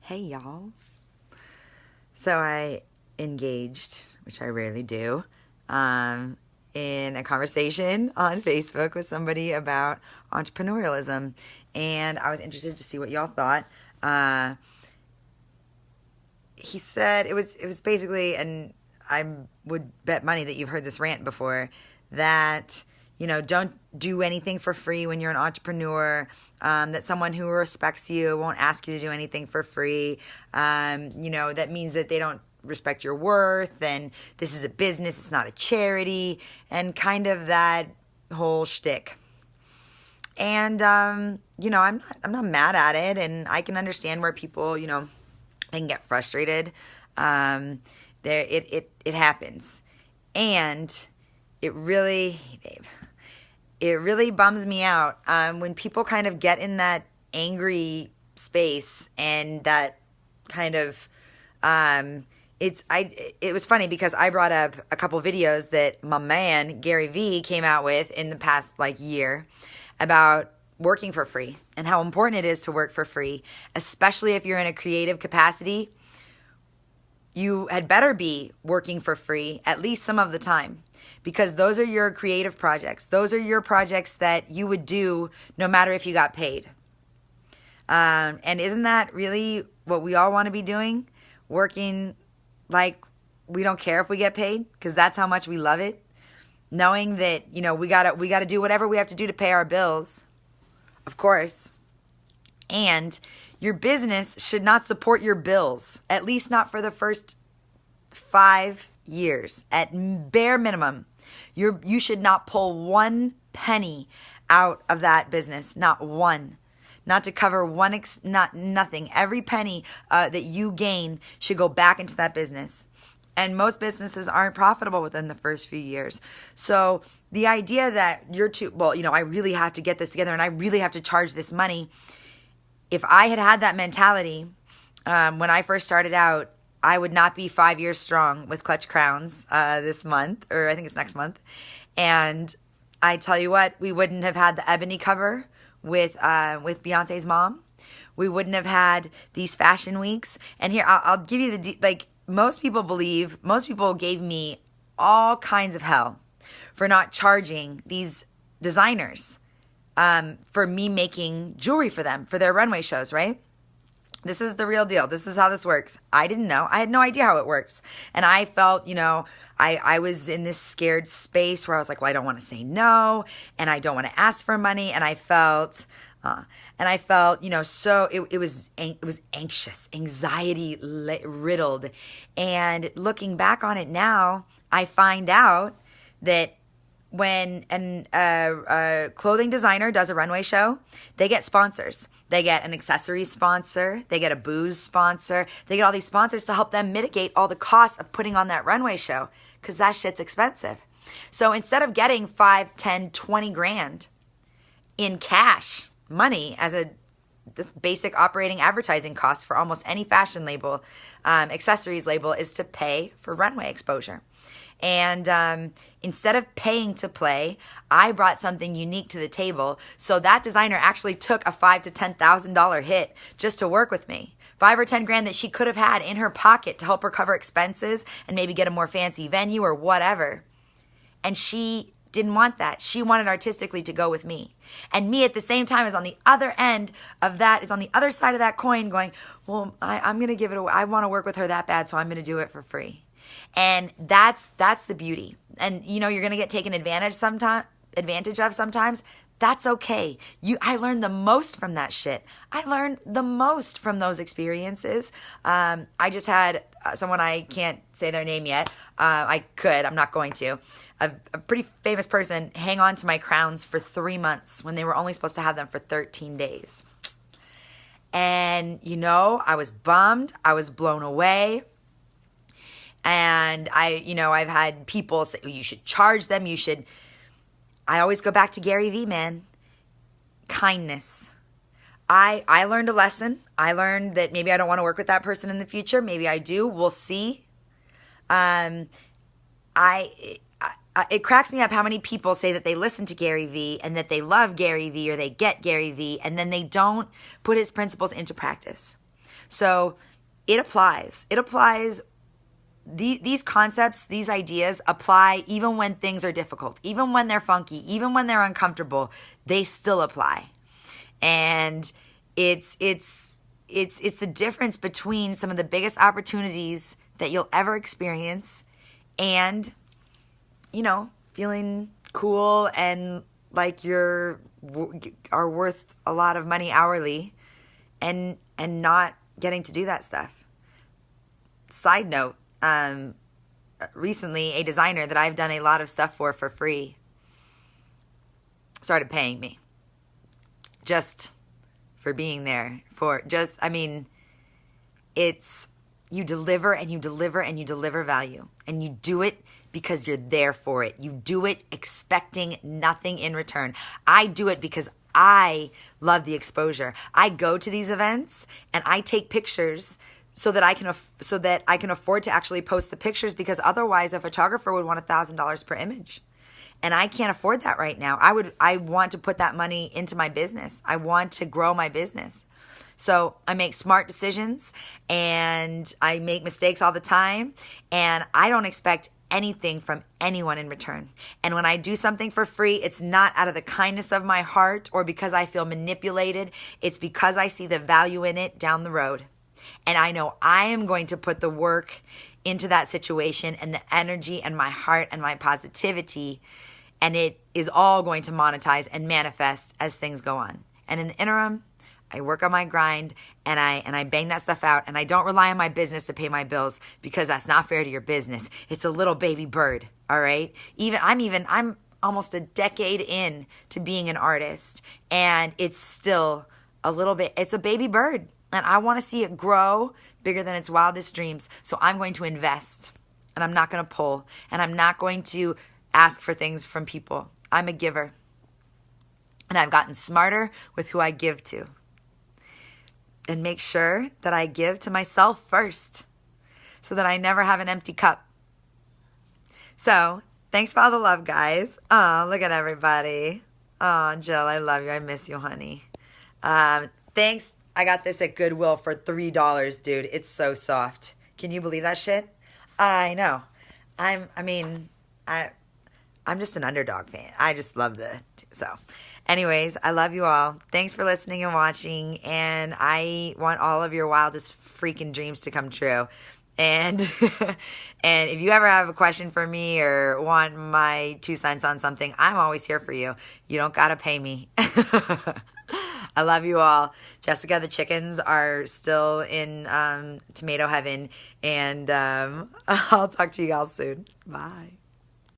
Hey y'all. So I engaged, which I rarely do, in a conversation on Facebook with somebody about entrepreneurialism, and I was interested to see what y'all thought. He said it was basically, and I would bet money that you've heard this rant before, that don't do anything for free when you're an entrepreneur. That someone who respects you won't ask you to do anything for free. That means that they don't respect your worth, and this is a business, it's not a charity, and kind of that whole shtick. And I'm not mad at it, and I can understand where people they can get frustrated. It happens, and it really, babe, it really bums me out when people kind of get in that angry space and that kind of it was funny because I brought up a couple videos that my man Gary Vee came out with in the past year about working for free and how important it is to work for free, especially if you're in a creative capacity. You had better be working for free at least some of the time, because those are your creative projects. Those are your projects that you would do no matter if you got paid. And isn't that really what we all want to be doing? Working like we don't care if we get paid, because that's how much we love it. Knowing that, we gotta do whatever we have to do to pay our bills, of course. And your business should not support your bills, at least not for the first 5 years. At bare minimum, you should not pull one penny out of that business, not one. Not to cover nothing. Every penny that you gain should go back into that business. And most businesses aren't profitable within the first few years. So the idea that I really have to get this together and I really have to charge this money. If I had that mentality when I first started out, I would not be 5 years strong with Clutch Crowns this month, or I think it's next month. And I tell you what, we wouldn't have had the ebony cover with Beyonce's mom. We wouldn't have had these fashion weeks. And here, I'll give you most people gave me all kinds of hell for not charging these designers for me making jewelry for them for their runway shows, right? This is the real deal. This is how this works. I didn't know. I had no idea how it works. And I felt, I was in this scared space where I was like, well, I don't want to say no, and I don't want to ask for money. And I felt, so it was anxious, anxiety riddled. And looking back on it now, I find out that when a clothing designer does a runway show, they get sponsors. They get an accessories sponsor. They get a booze sponsor. They get all these sponsors to help them mitigate all the costs of putting on that runway show, because that shit's expensive. So instead of getting 5, 10, 20 grand in cash money as a basic operating advertising cost for almost any fashion label, accessories label, is to pay for runway exposure. And instead of paying to play, I brought something unique to the table. So that designer actually took a $5,000 to $10,000 hit just to work with me. 5 or 10 grand that she could have had in her pocket to help her cover expenses and maybe get a more fancy venue or whatever. And she didn't want that. She wanted artistically to go with me. And me at the same time is on the other end of that, is on the other side of that coin going, well, I'm going to give it away. I want to work with her that bad, so I'm going to do it for free. And that's the beauty. And you're going to get taken advantage of sometimes. That's okay. I learned the most from that shit. I learned the most from those experiences. I just had someone, I can't say their name yet. I could, I'm not going to. A pretty famous person hang on to my crowns for 3 months when they were only supposed to have them for 13 days. And, I was bummed. I was blown away. And I've had people say, you should charge them. I always go back to Gary Vee, man. Kindness. I learned a lesson. I learned that maybe I don't want to work with that person in the future. Maybe I do. We'll see. It cracks me up how many people say that they listen to Gary Vee and that they love Gary Vee or they get Gary Vee, and then they don't put his principles into practice. So it applies. It applies. These concepts, these ideas apply even when things are difficult, even when they're funky, even when they're uncomfortable, they still apply. And it's the difference between some of the biggest opportunities that you'll ever experience and, feeling cool and like are worth a lot of money hourly and not getting to do that stuff. Side note, recently a designer that I've done a lot of stuff for free started paying me just for being there it's you deliver and you deliver and you deliver value, and you do it because you're there for it. You do it expecting nothing in return. I do it because I love the exposure. I go to these events and I take pictures so that I can afford to actually post the pictures, because otherwise a photographer would want $1,000 per image. And I can't afford that right now. I want to put that money into my business. I want to grow my business. So I make smart decisions and I make mistakes all the time, and I don't expect anything from anyone in return. And when I do something for free, it's not out of the kindness of my heart or because I feel manipulated. It's because I see the value in it down the road. And I know I am going to put the work into that situation and the energy and my heart and my positivity, and it is all going to monetize and manifest as things go on. And in the interim, I work on my grind and I bang that stuff out, and I don't rely on my business to pay my bills, because that's not fair to your business. It's a little baby bird, all right? I'm almost a decade in to being an artist, and it's still it's a baby bird, and I want to see it grow bigger than its wildest dreams. So I'm going to invest, and I'm not going to pull, and I'm not going to ask for things from people. I'm a giver, and I've gotten smarter with who I give to. And make sure that I give to myself first so that I never have an empty cup. So, thanks for all the love, guys. Oh, look at everybody. Oh, Jill, I love you. I miss you, honey. Thanks. I got this at Goodwill for $3, dude. It's so soft. Can you believe that shit? I know. I'm just an underdog fan. I just love anyways, I love you all. Thanks for listening and watching. And I want all of your wildest freaking dreams to come true. And and if you ever have a question for me or want my 2 cents on something, I'm always here for you. You don't got to pay me. I love you all. Jessica, the chickens are still in tomato heaven. And I'll talk to you all soon. Bye.